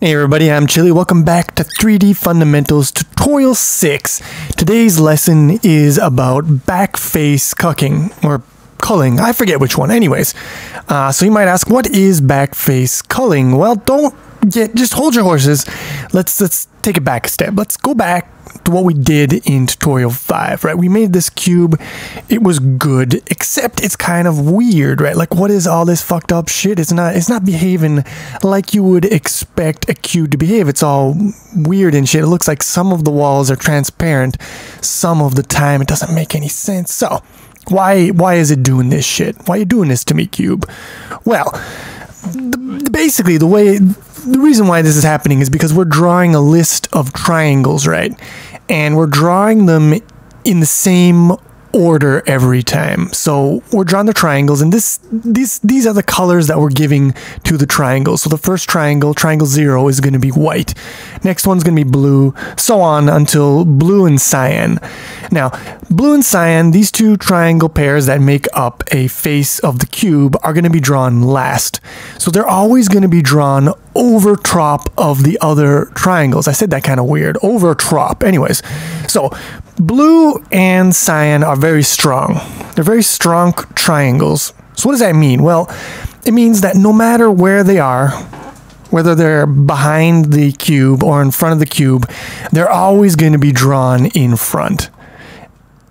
Hey everybody, I'm Chili. Welcome back to 3D Fundamentals Tutorial 6. Today's lesson is about backface cucking, or culling. I forget which one. Anyways, so you might ask, what is backface culling? Well, just hold your horses. Let's take it back a step. Let's go back to what we did in tutorial 5, right? We made this cube. It was good, except it's kind of weird, right? Like, what is all this fucked up shit? It's not behaving like you would expect a cube to behave. It's all weird and shit. It looks like some of the walls are transparent. Some of the time it doesn't make any sense. So why is it doing this shit? Why are you doing this to me, cube? Well, basically the reason why this is happening is because we're drawing a list of triangles, right? And we're drawing them in the same order every time. So we're drawing the triangles, and these are the colors that we're giving to the triangles. So the first triangle, triangle 0, is going to be white. Next one's going to be blue, so on until blue and cyan. Now, blue and cyan, these two triangle pairs that make up a face of the cube, are going to be drawn last. So they're always going to be drawn over top of the other triangles. I said that kind of weird. Over top. Anyways, so blue and cyan are very strong. They're very strong triangles. So what does that mean? Well, it means that no matter where they are, whether they're behind the cube or in front of the cube, they're always going to be drawn in front.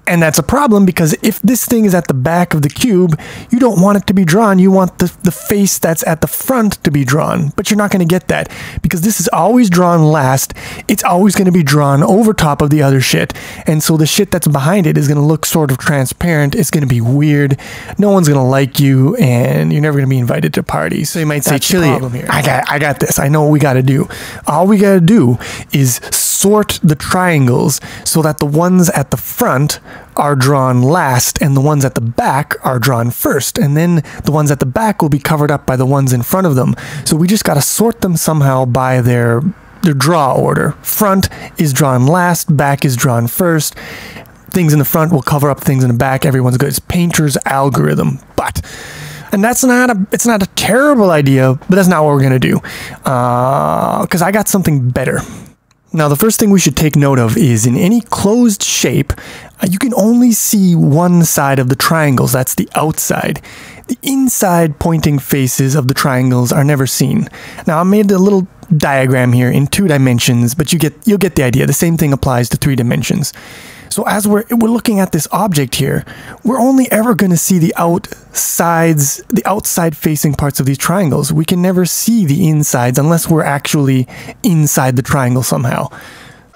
And that's a problem, because if this thing is at the back of the cube, you don't want it to be drawn. You want the face that's at the front to be drawn. But you're not going to get that, because this is always drawn last. It's always going to be drawn over top of the other shit. And so the shit that's behind it is going to look sort of transparent. It's going to be weird. No one's going to like you, and you're never going to be invited to parties. So you might say, Chili, I got this. I know what we got to do. All we got to do is sort the triangles so that the ones at the front are drawn last and the ones at the back are drawn first, and then the ones at the back will be covered up by the ones in front of them. So we just got to sort them somehow by their draw order. Front is drawn last, back is drawn first. Things in the front will cover up things in the back. Everyone's good. It's Painter's algorithm. And it's not a terrible idea, but that's not what we're gonna do, because I got something better. Now, the first thing we should take note of is, in any closed shape, you can only see one side of the triangles. That's the outside. The inside pointing faces of the triangles are never seen. Now, I made a little diagram here in 2 dimensions, but you'll get the idea. The same thing applies to 3 dimensions. So as we're looking at this object here, we're only ever going to see the outside facing parts of these triangles. We can never see the insides unless we're actually inside the triangle somehow.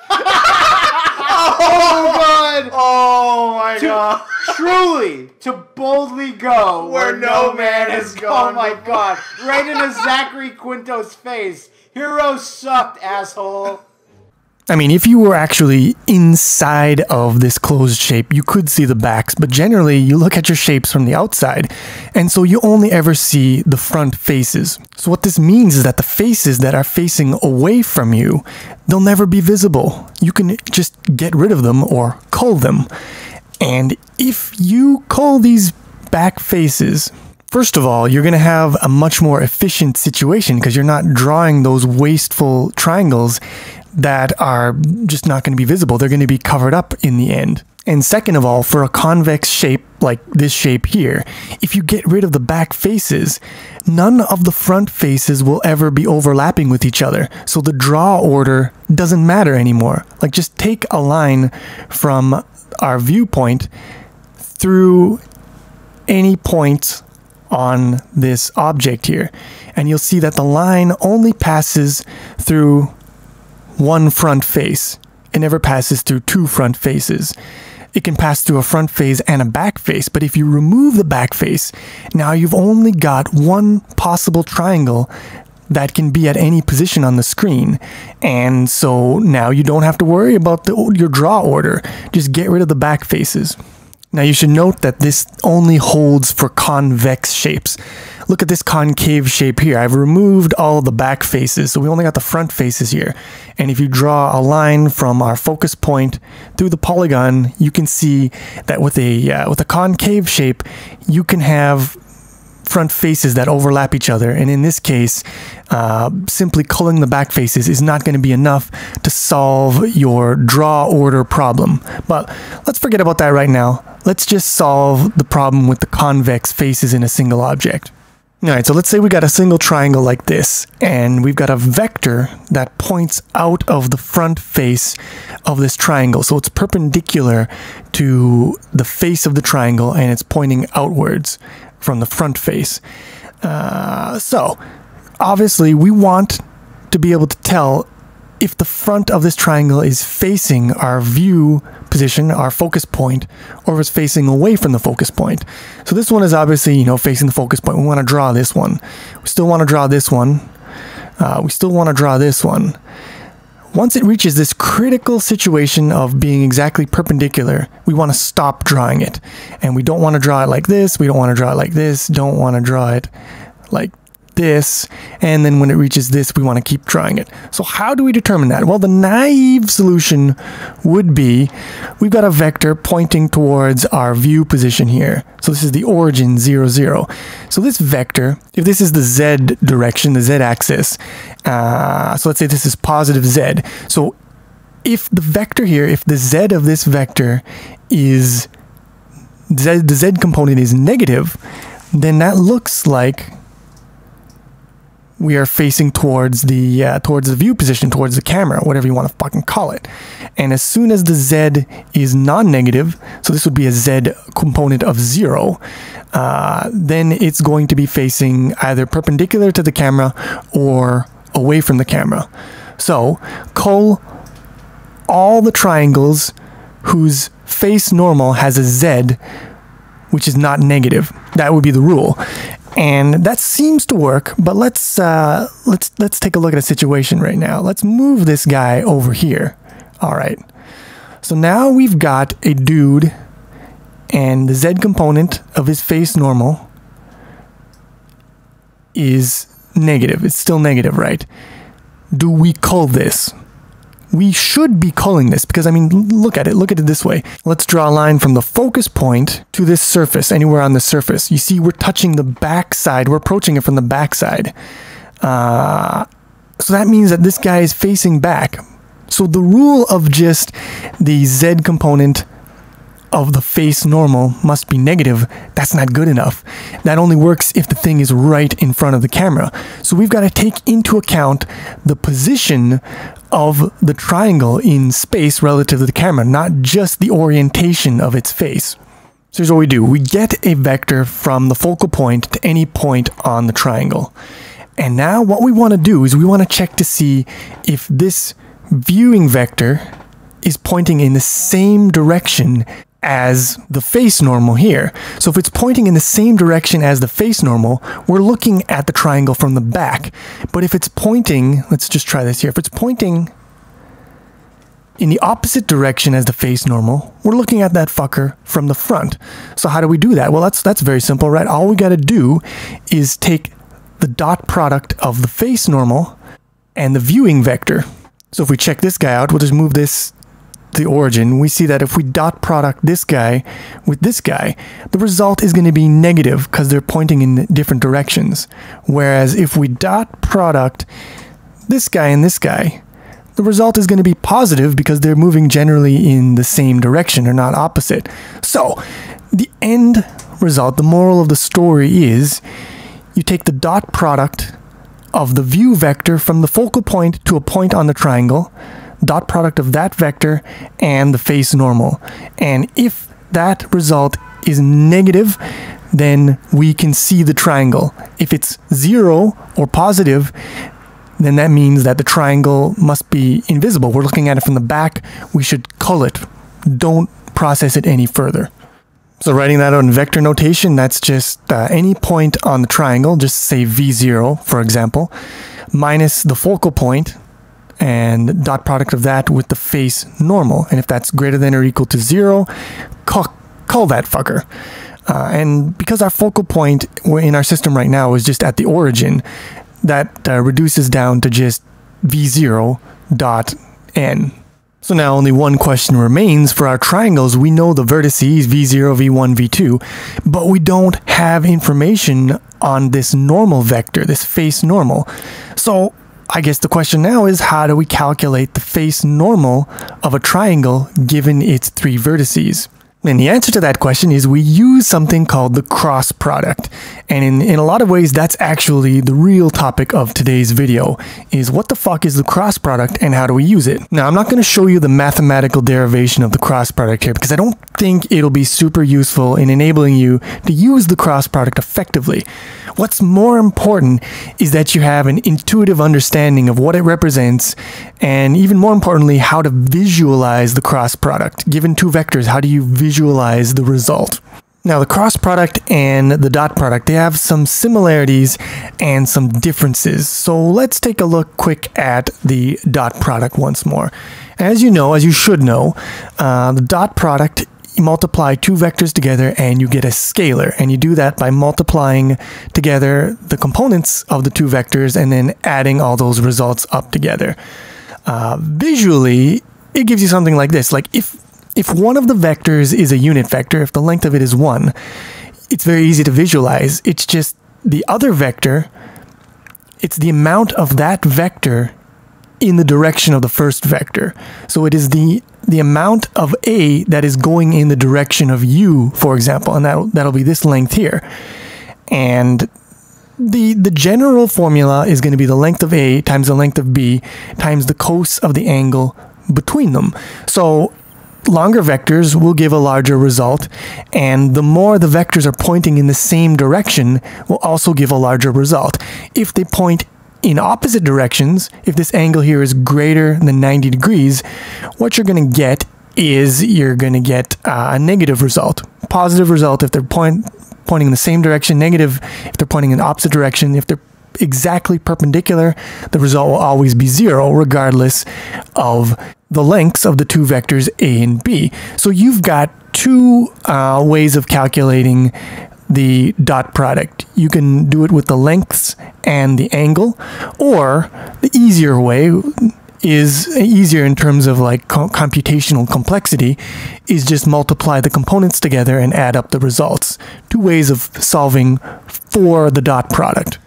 Oh God! Oh my God! Truly, to boldly go where no man has gone. Oh my God! Right into Zachary Quinto's face. Hero sucked, asshole. I mean, if you were actually inside of this closed shape, you could see the backs, but generally you look at your shapes from the outside, and so you only ever see the front faces. So what this means is that the faces that are facing away from you, they'll never be visible. You can just get rid of them or cull them. And if you cull these back faces, first of all, you're going to have a much more efficient situation, because you're not drawing those wasteful triangles that are just not going to be visible. They're going to be covered up in the end. And second of all, for a convex shape like this shape here, if you get rid of the back faces, none of the front faces will ever be overlapping with each other. So the draw order doesn't matter anymore. Like, just take a line from our viewpoint through any point on this object here, and you'll see that the line only passes through one front face. It never passes through 2 front faces. It can pass through a front face and a back face, but if you remove the back face, now you've only got one possible triangle that can be at any position on the screen. And so now you don't have to worry about your draw order. Just get rid of the back faces. Now you should note that this only holds for convex shapes. Look at this concave shape here. I've removed all of the back faces, so we only got the front faces here. And if you draw a line from our focus point through the polygon, you can see that with a concave shape, you can have front faces that overlap each other. And in this case, simply culling the back faces is not going to be enough to solve your draw order problem. But let's forget about that right now. Let's just solve the problem with the convex faces in a single object. All right, so let's say we got a single triangle like this, and we've got a vector that points out of the front face of this triangle. So it's perpendicular to the face of the triangle, and it's pointing outwards from the front face. So obviously we want to be able to tell if the front of this triangle is facing our view position, our focus point, or if it's facing away from the focus point. So this one is obviously, facing the focus point. We want to draw this one. We still want to draw this one. We still want to draw this one. Once it reaches this critical situation of being exactly perpendicular, we want to stop drawing it. And we don't want to draw it like this. We don't want to draw it like this. Don't want to draw it like this, and then when it reaches this, we want to keep drawing it. So how do we determine that? Well, the naive solution would be we've got a vector pointing towards our view position here. So this is the origin 0, 0. So this vector, if this is the z direction, the z-axis, so let's say this is positive z. So if the vector here, if the z of this vector is, the z component is negative, then that looks like we are facing towards the view position, towards the camera, whatever you want to fucking call it. And as soon as the z is non-negative, so this would be a z component of 0, then it's going to be facing either perpendicular to the camera or away from the camera. So cull all the triangles whose face normal has a z which is not negative. That would be the rule. And that seems to work, but let's take a look at a situation right now. Let's move this guy over here. All right. So now we've got a dude, and the z component of his face normal is negative. It's still negative, right? Do we cull this? We should be culling this because, I mean, look at it this way. Let's draw a line from the focus point to this surface, anywhere on the surface. You see, we're touching the back side. We're approaching it from the back side. So that means that this guy is facing back. So the rule of just the z component of the face normal must be negative, that's not good enough. That only works if the thing is right in front of the camera. So we've got to take into account the position of the triangle in space relative to the camera, not just the orientation of its face. So here's what we do. We get a vector from the focal point to any point on the triangle. And now what we want to do is we want to check to see if this viewing vector is pointing in the same direction as the face normal here. So if it's pointing in the same direction as the face normal, we're looking at the triangle from the back. But if it's pointing, let's just try this here. If it's pointing in the opposite direction as the face normal, we're looking at that fucker from the front. So how do we do that? Well, that's very simple, right? All we got to do is take the dot product of the face normal and the viewing vector. So if we check this guy out, we'll just move this the origin. We see that if we dot product this guy with this guy, the result is going to be negative because they're pointing in different directions. Whereas if we dot product this guy and this guy, the result is going to be positive because they're moving generally in the same direction or not opposite. So the end result, the moral of the story is you take the dot product of the view vector from the focal point to a point on the triangle, dot product of that vector and the face normal. And if that result is negative, then we can see the triangle. If it's 0 or positive, then that means that the triangle must be invisible. We're looking at it from the back. We should cull it. Don't process it any further. So writing that out in vector notation, that's just any point on the triangle, just say V0, for example, minus the focal point, and dot product of that with the face normal. And if that's greater than or equal to 0, cull that fucker. And because our focal point in our system right now is just at the origin, that reduces down to just V0 dot N. So now only one question remains. For our triangles, we know the vertices v0, v1, v2, but we don't have information on this normal vector, this face normal. So I guess the question now is, how do we calculate the face normal of a triangle given its 3 vertices? And the answer to that question is we use something called the cross product. And in a lot of ways, that's actually the real topic of today's video, is what the fuck is the cross product and how do we use it? Now, I'm not going to show you the mathematical derivation of the cross product here because I don't think it'll be super useful in enabling you to use the cross product effectively. What's more important is that you have an intuitive understanding of what it represents, and even more importantly, how to visualize the cross product. Given 2 vectors, how do you visualize the result? Now, the cross product and the dot product, they have some similarities and some differences. So let's take a look quick at the dot product once more. As you know, as you should know, the dot product, you multiply 2 vectors together and you get a scalar, and you do that by multiplying together the components of the 2 vectors and then adding all those results up together. Visually, it gives you something like this. Like if one of the vectors is a unit vector, if the length of it is 1, it's very easy to visualize. It's just the other vector, it's the amount of that vector in the direction of the first vector. So it is the amount of A that is going in the direction of U, for example, and that'll be this length here. And the general formula is going to be the length of A times the length of B times the cos of the angle between them. So longer vectors will give a larger result, and the more the vectors are pointing in the same direction will also give a larger result. If they point in opposite directions, if this angle here is greater than 90 degrees, what you're going to get is you're going to get a negative result. Positive result if they're pointing in the same direction, negative if they're pointing in the opposite direction. If they're exactly perpendicular, the result will always be 0 regardless of the lengths of the 2 vectors A and B. So you've got 2 ways of calculating the dot product. You can do it with the lengths and the angle, or the easier way is easier in terms of like computational complexity, is just multiply the components together and add up the results. 2 ways of solving for the dot product.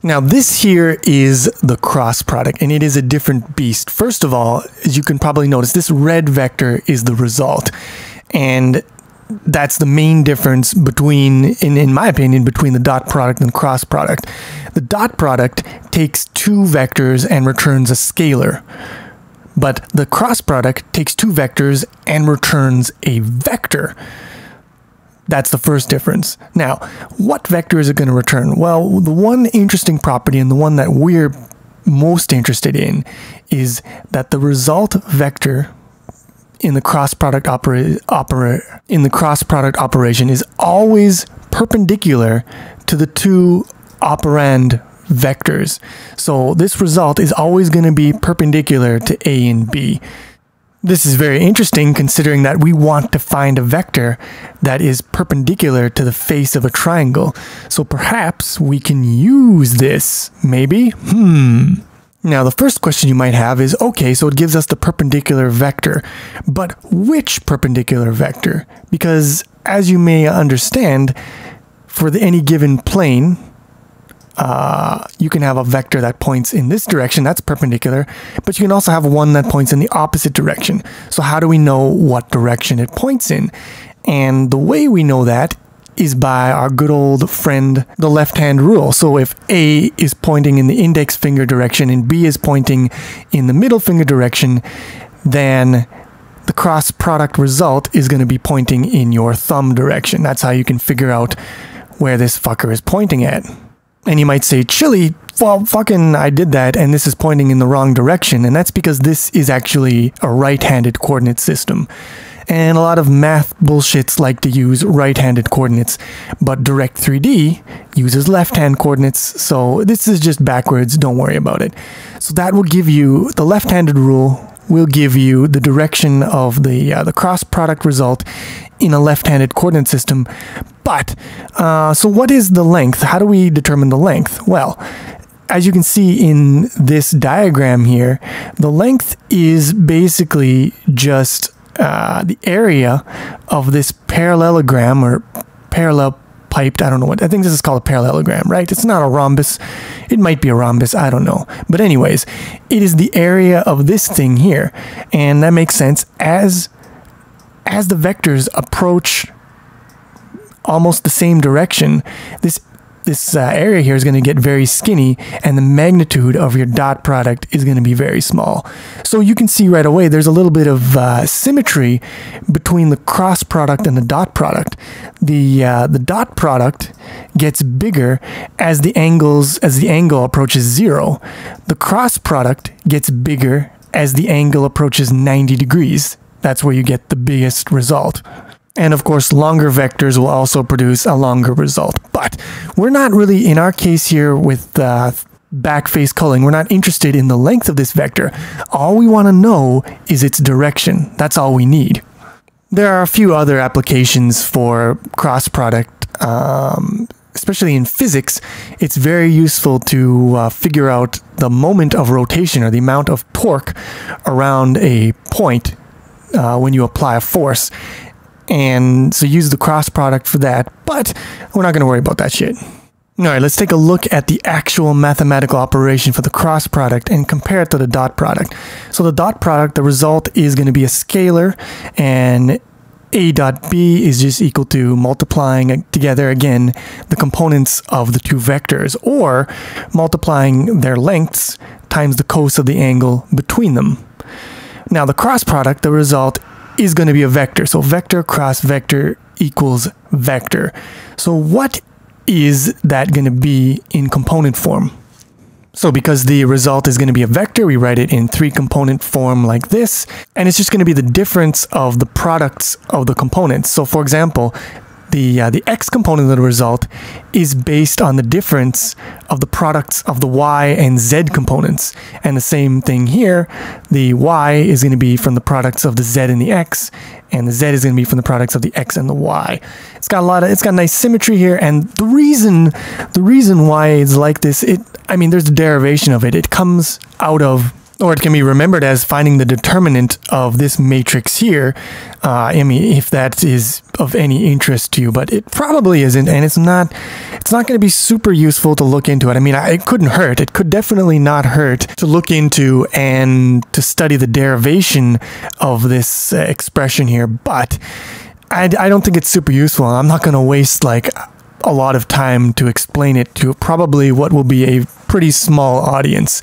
Now this here is the cross product, and it is a different beast. First of all, as you can probably notice, this red vector is the result, and that's the main difference between, in my opinion, between the dot product and the cross product. The dot product takes 2 vectors and returns a scalar, but the cross product takes 2 vectors and returns a vector. That's the first difference. Now, what vector is it going to return? Well, the one interesting property, and the one that we're most interested in, is that the result vector in the cross-product operation is always perpendicular to the 2 operand vectors. So this result is always going to be perpendicular to A and B. This is very interesting considering that we want to find a vector that is perpendicular to the face of a triangle. So perhaps we can use this, maybe? Now the first question you might have is, okay, so it gives us the perpendicular vector, but which perpendicular vector? Because as you may understand, for any given plane, you can have a vector that points in this direction, that's perpendicular, but you can also have one that points in the opposite direction. So how do we know what direction it points in? And the way we know that is by our good old friend, the left-hand rule. So if A is pointing in the index finger direction and B is pointing in the middle finger direction, then the cross product result is going to be pointing in your thumb direction. That's how you can figure out where this fucker is pointing at. And you might say, Chili, well, fucking I did that and this is pointing in the wrong direction. And that's because this is actually a right-handed coordinate system. And a lot of math bullshits like to use right-handed coordinates, but Direct3D uses left-hand coordinates, so this is just backwards, don't worry about it. So that will give you, the left-handed rule will give you the direction of the cross-product result in a left-handed coordinate system. But, so what is the length? How do we determine the length? Well, as you can see in this diagram here, the length is basically just the area of this parallelogram or parallel piped, I don't know what, I think this is called a parallelogram, right? It's not a rhombus. It might be a rhombus, I don't know. But anyways, it is the area of this thing here. And that makes sense. As the vectors approach almost the same direction, this area here is going to get very skinny, and the magnitude of your dot product is going to be very small. So you can see right away there's a little bit of symmetry between the cross product and the dot product. The dot product gets bigger as the angle approaches 0. The cross product gets bigger as the angle approaches 90 degrees. That's where you get the biggest result. And of course, longer vectors will also produce a longer result. But we're not really, in our case here with backface culling, we're not interested in the length of this vector. All we want to know is its direction. That's all we need. There are a few other applications for cross product, especially in physics. It's very useful to figure out the moment of rotation or the amount of torque around a point when you apply a force. And so use the cross product for that, but we're not going to worry about that shit. All right, let's take a look at the actual mathematical operation for the cross product and compare it to the dot product. So the dot product, the result is going to be a scalar, and A dot B is just equal to multiplying together again the components of the two vectors, or multiplying their lengths times the cos of the angle between them. Now the cross product, the result is going to be a vector. So vector cross vector equals vector. So what is that going to be in component form? So because the result is going to be a vector, we write it in 3-component form like this, and it's just going to be the difference of the products of the components. So for example, the x component of the result is based on the difference of the products of the y and z components. And the same thing here, the y is going to be from the products of the z and the x, and the z is going to be from the products of the x and the y. It's got nice symmetry here, and the reason why it's like this, there's a derivation of it. It comes out of, or it can be remembered as finding the determinant of this matrix here. If that is of any interest to you, but it probably isn't, and it's not going to be super useful to look into it. It couldn't hurt. It could definitely not hurt to look into and to study the derivation of this expression here, but I don't think it's super useful. I'm not going to waste like a lot of time to explain it to probably what will be a pretty small audience.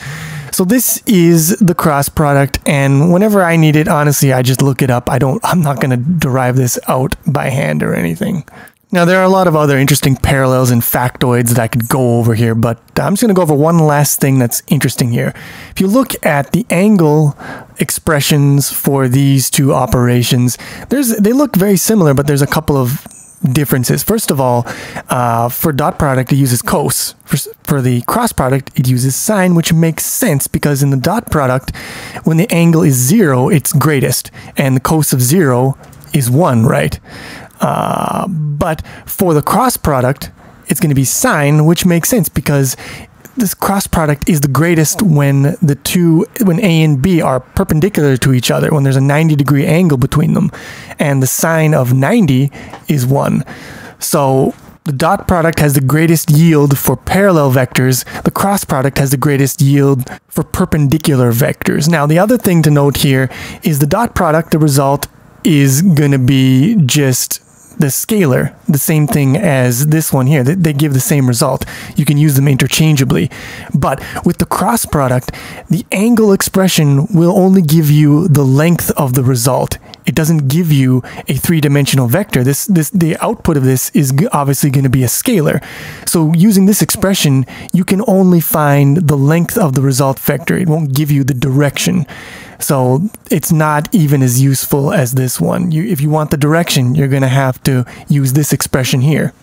So this is the cross product, and whenever I need it, honestly, I just look it up. I'm not going to derive this out by hand or anything. Now, there are a lot of other interesting parallels and factoids that I could go over here, but I'm just going to go over one last thing that's interesting here. If you look at the angle expressions for these two operations, they look very similar, but there's a couple of differences. First of all, for dot product, it uses cos. For the cross product, it uses sine, which makes sense because in the dot product, when the angle is 0, it's greatest, and the cos of 0 is 1, right? But for the cross product, it's going to be sine, which makes sense because this cross product is the greatest when A and B are perpendicular to each other, when there's a 90-degree angle between them, and the sine of 90 is 1. So the dot product has the greatest yield for parallel vectors. The cross product has the greatest yield for perpendicular vectors. Now, the other thing to note here is the dot product, the result is going to be just the scalar, the same thing as this one here. They give the same result. You can use them interchangeably. But with the cross product, the angle expression will only give you the length of the result. It doesn't give you a 3-dimensional vector. The output of this is obviously going to be a scalar. So using this expression, you can only find the length of the result vector. It won't give you the direction. So it's not even as useful as this one. If you want the direction, you're going to have to use this expression here.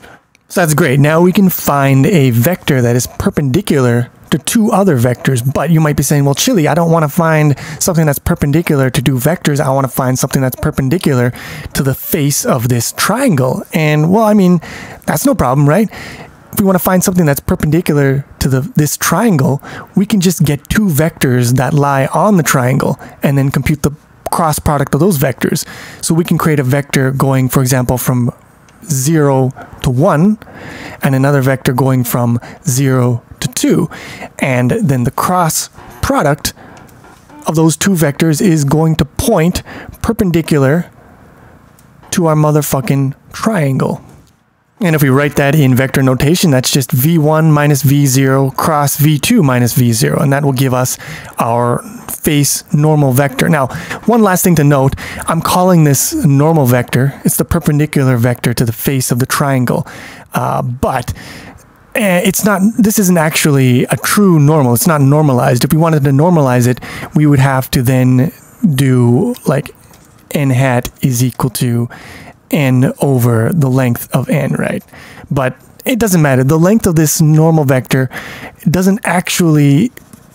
So that's great. Now we can find a vector that is perpendicular to two other vectors. But you might be saying, well, Chili, I don't want to find something that's perpendicular to two vectors. I want to find something that's perpendicular to the face of this triangle. And, well, that's no problem, right? if we want to find something that's perpendicular to this triangle, we can just get two vectors that lie on the triangle and then compute the cross product of those vectors. So we can create a vector going, for example, from 0 to 1, and another vector going from 0 to 2. And then the cross product of those two vectors is going to point perpendicular to our motherfucking triangle. And if we write that in vector notation, that's just v1 minus v0 cross v2 minus v0, and that will give us our face normal vector. Now, one last thing to note, I'm calling this normal vector. It's the perpendicular vector to the face of the triangle, but it's not, this isn't actually a true normal. It's not normalized. If we wanted to normalize it, we would have to then do like n hat is equal to n over the length of n, right? But it doesn't matter. The length of this normal vector doesn't actually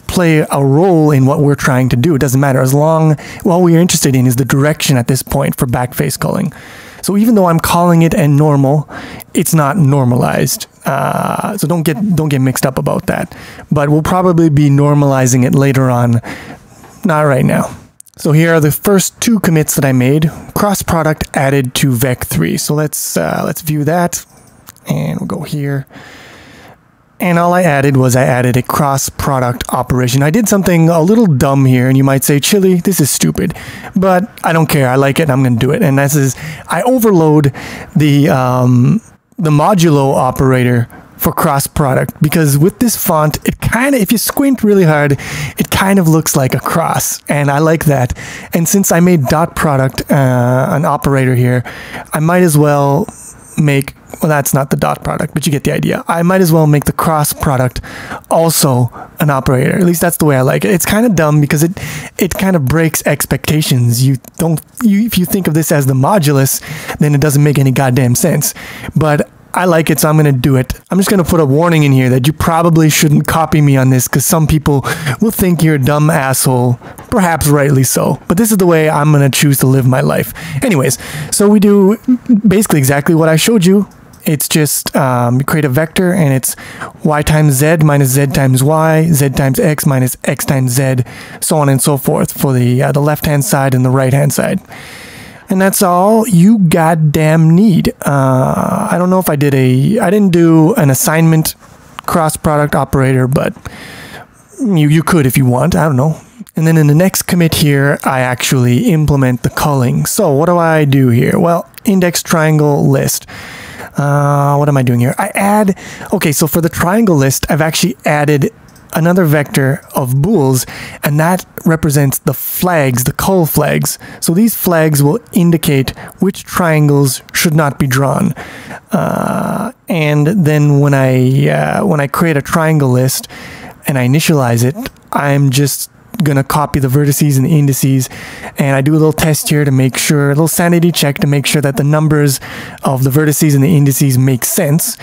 play a role in what we're trying to do. It doesn't matter as long, all we're interested in is the direction at this point for backface culling. So even though I'm calling it a normal, it's not normalized. So don't get mixed up about that. But we'll probably be normalizing it later on, not right now. So here are the first two commits that I made. Cross product added to vec3. So let's view that, and we'll go here. And all I added was I added a cross product operation. I did something a little dumb here, and you might say, Chili, this is stupid, but I don't care. I like it, and I'm going to do it. And this is, I overload the modulo operator for cross product, because with this font, it kind of, if you squint really hard, it kind of looks like a cross, and I like that. And since I made dot product an operator here, I might as well make, well, that's not the dot product, but you get the idea. I might as well make the cross product also an operator. At least that's the way I like it. It's kind of dumb because it kind of breaks expectations. If you think of this as the modulus, then it doesn't make any goddamn sense. But I like it, so I'm going to do it. I'm just going to put a warning in here that you probably shouldn't copy me on this, because some people will think you're a dumb asshole, perhaps rightly so. But this is the way I'm going to choose to live my life. Anyways, so we do basically exactly what I showed you. It's just you create a vector, and it's y times z minus z times y, z times x minus x times z, so on and so forth for the left-hand side and the right-hand side. And that's all you goddamn need. I don't know if I didn't do an assignment cross-product operator, but you could if you want, I don't know. And then in the next commit here, I actually implement the culling. So what do I do here? Well, index triangle list. What am I doing here? Okay, so for the triangle list, I've actually added another vector of bools, and that represents the flags, the cull flags. So these flags will indicate which triangles should not be drawn. And then when I create a triangle list and I initialize it, I'm just gonna copy the vertices and the indices, and I do a little test here to make sure, a little sanity check to make sure that the numbers of the vertices and the indices make sense.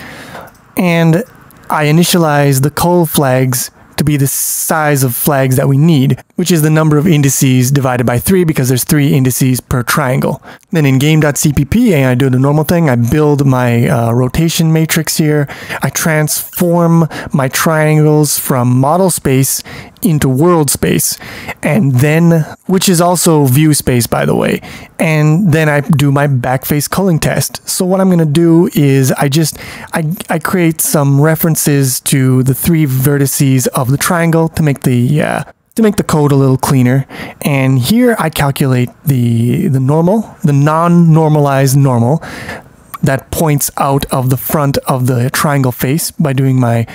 And I initialize the cull flags to be the size of flags that we need, which is the number of indices divided by 3, because there's 3 indices per triangle. Then in game.cpp, I do the normal thing. I build my rotation matrix here. I transform my triangles from model space into world space, and then, which is also view space, by the way. And then I do my backface culling test. So what I'm going to do is I create some references to the 3 vertices of the triangle to make the code a little cleaner. And here I calculate the normal, the non-normalized normal that points out of the front of the triangle face by doing my,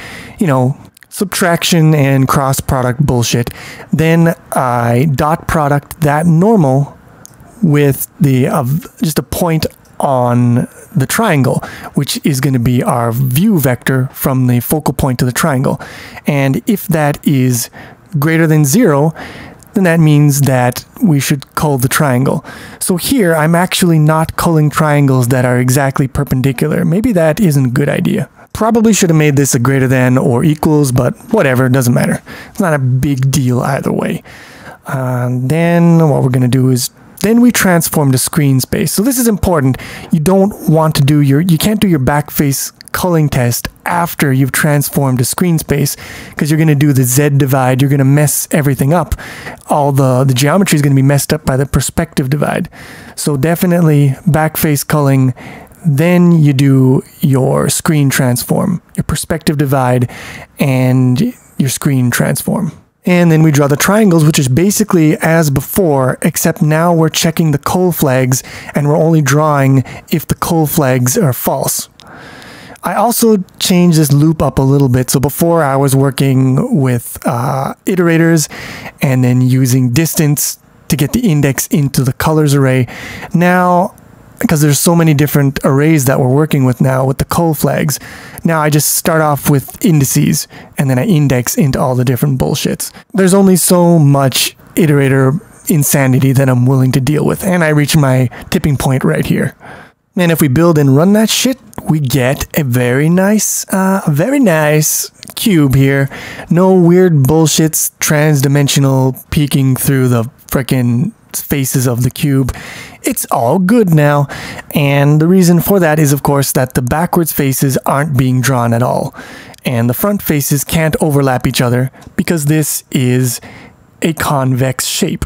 subtraction and cross product bullshit. Then I dot product that normal with the just a point on the triangle, which is going to be our view vector from the focal point to the triangle. And if that is greater than 0, then that means that we should cull the triangle. So here I'm actually not culling triangles that are exactly perpendicular. Maybe that isn't a good idea. Probably should have made this a greater than or equals, but whatever, it doesn't matter. It's not a big deal either way. Then what we're going to do is Then we transform to screen space. So this is important. You don't want to do you can't do your backface culling test after you've transformed to screen space, because you're going to do the Z divide. You're going to mess everything up. All the geometry is going to be messed up by the perspective divide. So definitely backface culling. Then you do your screen transform, your perspective divide, and your screen transform. And then we draw the triangles, which is basically as before, except now we're checking the cull flags and we're only drawing if the cull flags are false. I also changed this loop up a little bit. So before I was working with iterators and then using distance to get the index into the colors array. Now, because there's so many different arrays that we're working with now with the cull flags, now I just start off with indices and then I index into all the different bullshits. There's only so much iterator insanity that I'm willing to deal with, and I reach my tipping point right here. And if we build and run that shit, we get a very nice cube here. No weird bullshits, trans-dimensional peeking through the frickin' faces of the cube. It's all good now, and the reason for that is, of course, that the backwards faces aren't being drawn at all, and the front faces can't overlap each other because this is a convex shape.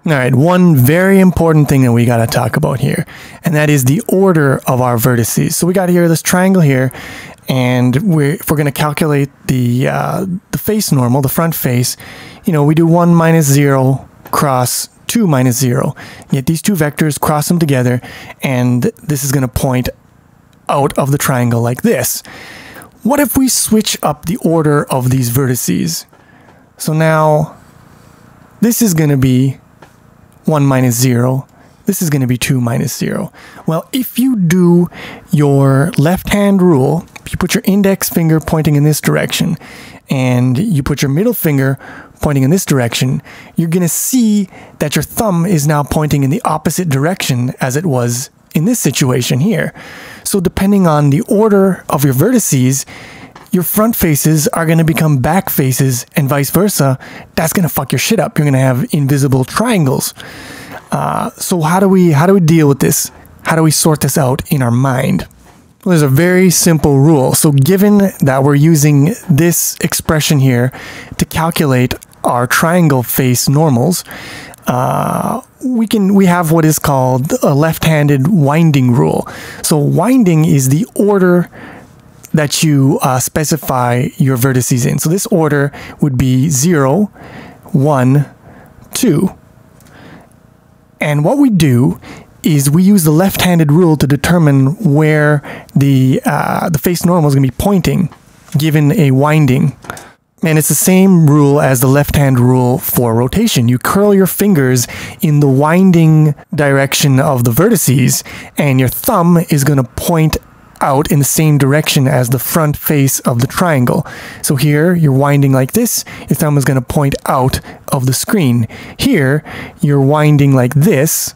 Alright, one very important thing that we gotta talk about here, and that is the order of our vertices. So we got here this triangle here, and if we're gonna calculate the face normal, the front face, we do 1 minus 0 cross 2 minus 0. Get these two vectors, cross them together, and this is going to point out of the triangle like this. What if we switch up the order of these vertices? So now this is going to be 1 minus 0. This is going to be 2 minus 0. Well, if you do your left-hand rule, if you put your index finger pointing in this direction, and you put your middle finger pointing in this direction, you're going to see that your thumb is now pointing in the opposite direction as it was in this situation here. So depending on the order of your vertices, your front faces are going to become back faces and vice versa. That's going to fuck your shit up. You're going to have invisible triangles. So how do we deal with this? How do we sort this out in our mind? Well, there's a very simple rule. So given that we're using this expression here to calculate our triangle face normals, we have what is called a left-handed winding rule. So winding is the order that you specify your vertices in. So this order would be 0, 1, 2. And what we do is we use the left-handed rule to determine where the face normal is going to be pointing, given a winding. And it's the same rule as the left-hand rule for rotation. You curl your fingers in the winding direction of the vertices, and your thumb is going to point out in the same direction as the front face of the triangle. So here, you're winding like this, your thumb is going to point out of the screen. Here, you're winding like this,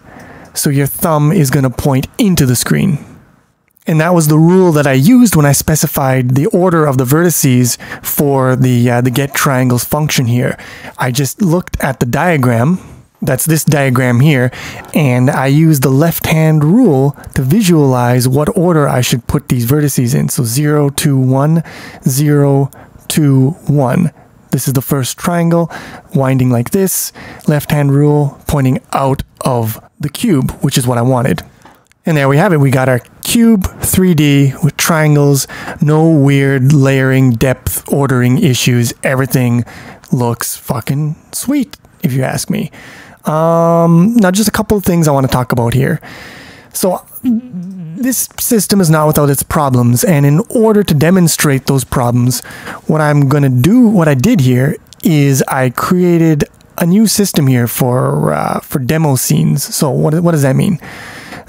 so your thumb is going to point into the screen. And that was the rule that I used when I specified the order of the vertices for the get triangles function here. I just looked at the diagram, that's this diagram here, and I used the left-hand rule to visualize what order I should put these vertices in. So 0, 2, 1, 0, 2, 1. This is the first triangle, winding like this, left-hand rule pointing out of the cube, which is what I wanted. And there we have it. We got our cube 3D with triangles, no weird layering, depth, ordering issues. Everything looks fucking sweet, if you ask me. Now, just a couple of things I want to talk about here. So, this system is not without its problems, and in order to demonstrate those problems, what I did here is I created a new system here for demo scenes. So, what does that mean?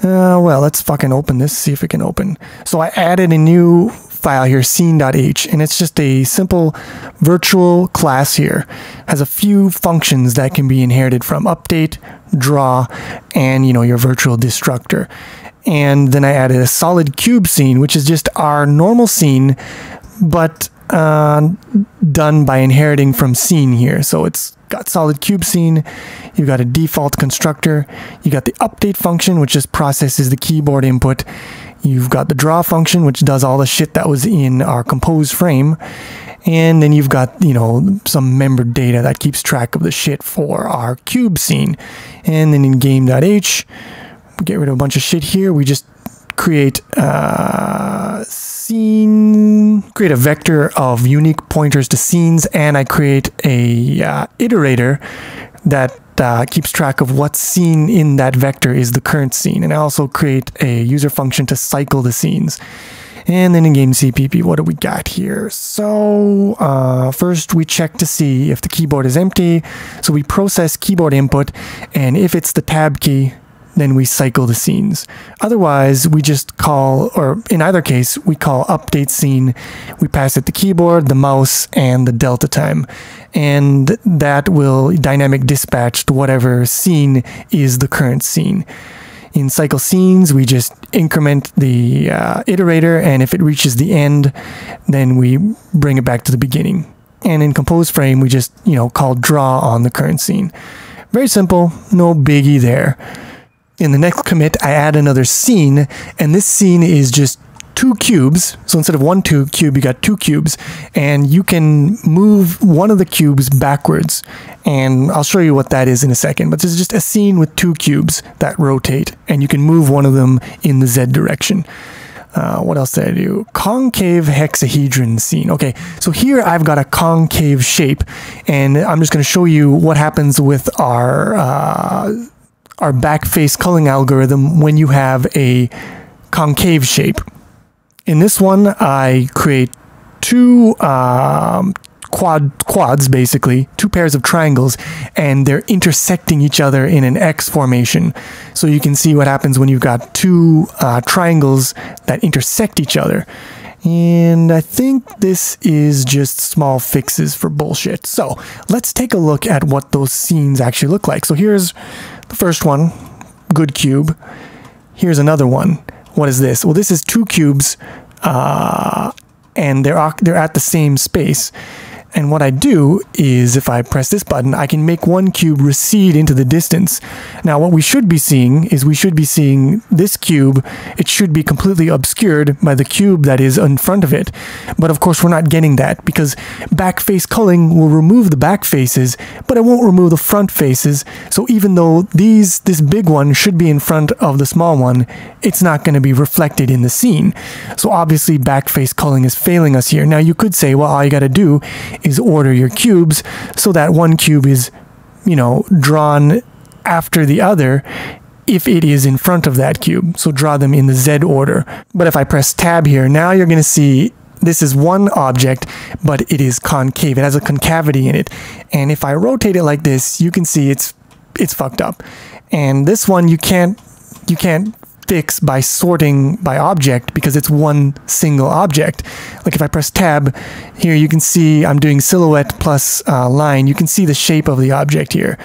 Well, let's fucking open this, see if it can open. So I added a new file here, scene.h, and it's just a simple virtual class here. Has a few functions that can be inherited from update, draw, and your virtual destructor. And then I added a solid cube scene, which is just our normal scene, but done by inheriting from scene here. So it's got solid cube scene, you've got a default constructor, you got the update function, which just processes the keyboard input, you've got the draw function, which does all the shit that was in our compose frame, and then you've got, you know, some membered data that keeps track of the shit for our cube scene. And then in game.h, we get rid of a bunch of shit here. We just create create a vector of unique pointers to scenes, and I create a iterator that keeps track of what scene in that vector is the current scene. And I also create a user function to cycle the scenes. And then in game CPP, what do we got here? So first we check to see if the keyboard is empty. So we process keyboard input, and if it's the tab key, then we cycle the scenes. Otherwise, we just call, or in either case, we call update scene. We pass it the keyboard, the mouse, and the delta time. And that will dynamic dispatch to whatever scene is the current scene. In cycle scenes, we just increment the iterator, and if it reaches the end, then we bring it back to the beginning. And in compose frame, we just, you know, call draw on the current scene. Very simple, no biggie there. In the next commit, I add another scene, and this scene is just 2 cubes. So instead of 1 cube, you got 2 cubes, and you can move one of the cubes backwards. And I'll show you what that is in a second, but this is just a scene with 2 cubes that rotate, and you can move one of them in the Z direction. What else did I do? Concave hexahedron scene. Okay, so here I've got a concave shape, and I'm just going to show you what happens with our backface culling algorithm when you have a concave shape. In this one, I create 2 quads, basically, 2 pairs of triangles, and they're intersecting each other in an X formation. So you can see what happens when you've got 2 triangles that intersect each other. And I think this is just small fixes for bullshit. So let's take a look at what those scenes actually look like. So here's the first one, good cube. Here's another one. What is this? Well, this is 2 cubes, and they're at the same space. And what I do is, if I press this button, I can make one cube recede into the distance. Now, what we should be seeing is we should be seeing this cube. It should be completely obscured by the cube that is in front of it. But of course, we're not getting that because backface culling will remove the back faces, but it won't remove the front faces. So even though this big one should be in front of the small one, it's not going to be reflected in the scene. So obviously, backface culling is failing us here. Now, you could say, well, all you got to do is order your cubes so that one cube is, you know, drawn after the other if it is in front of that cube. So draw them in the Z order. But if I press tab here, now you're going to see this is one object, but it is concave. It has a concavity in it. And if I rotate it like this, you can see it's fucked up. And this one you can't fix by sorting by object because it's one single object. Like if I press tab here, you can see I'm doing silhouette plus line. You can see the shape of the object here.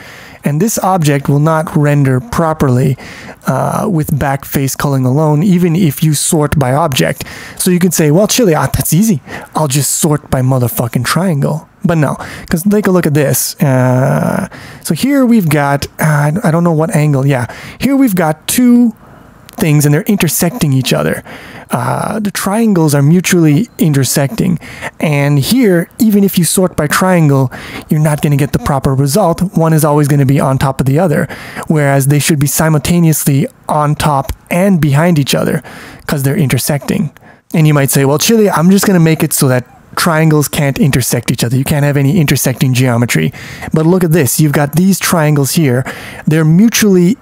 And this object will not render properly with backface culling alone, even if you sort by object. So you can say, well, Chili, that's easy. I'll just sort by motherfucking triangle. But no, because take a look at this. So here we've got, I don't know what angle. Yeah, here we've got 2 things and they're intersecting each other. The triangles are mutually intersecting, and here, even if you sort by triangle, you're not going to get the proper result. One is always going to be on top of the other, whereas they should be simultaneously on top and behind each other because they're intersecting. And you might say, well, Chili, I'm just going to make it so that triangles can't intersect each other. You can't have any intersecting geometry. But look at this. You've got these triangles here. They're mutually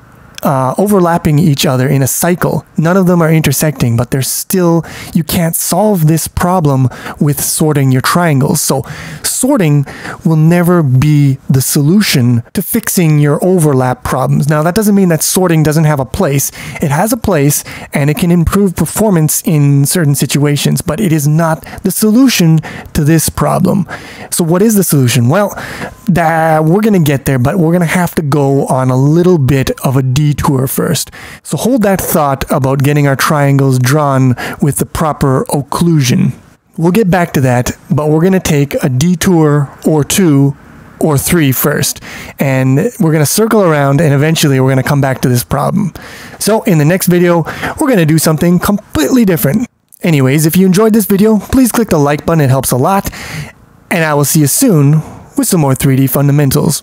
overlapping each other in a cycle. None of them are intersecting, but they're still, you can't solve this problem with sorting your triangles. So sorting will never be the solution to fixing your overlap problems. Now, that doesn't mean that sorting doesn't have a place. It has a place and it can improve performance in certain situations, but it is not the solution to this problem. So what is the solution? Well, we're going to get there, but we're going to have to go on a little bit of a detour first. So hold that thought about getting our triangles drawn with the proper occlusion. We'll get back to that, but we're going to take a detour or 2 or 3 first. And we're going to circle around, and eventually we're going to come back to this problem. So in the next video, we're going to do something completely different. Anyways, if you enjoyed this video, please click the like button, it helps a lot. And I will see you soon with some more 3D fundamentals.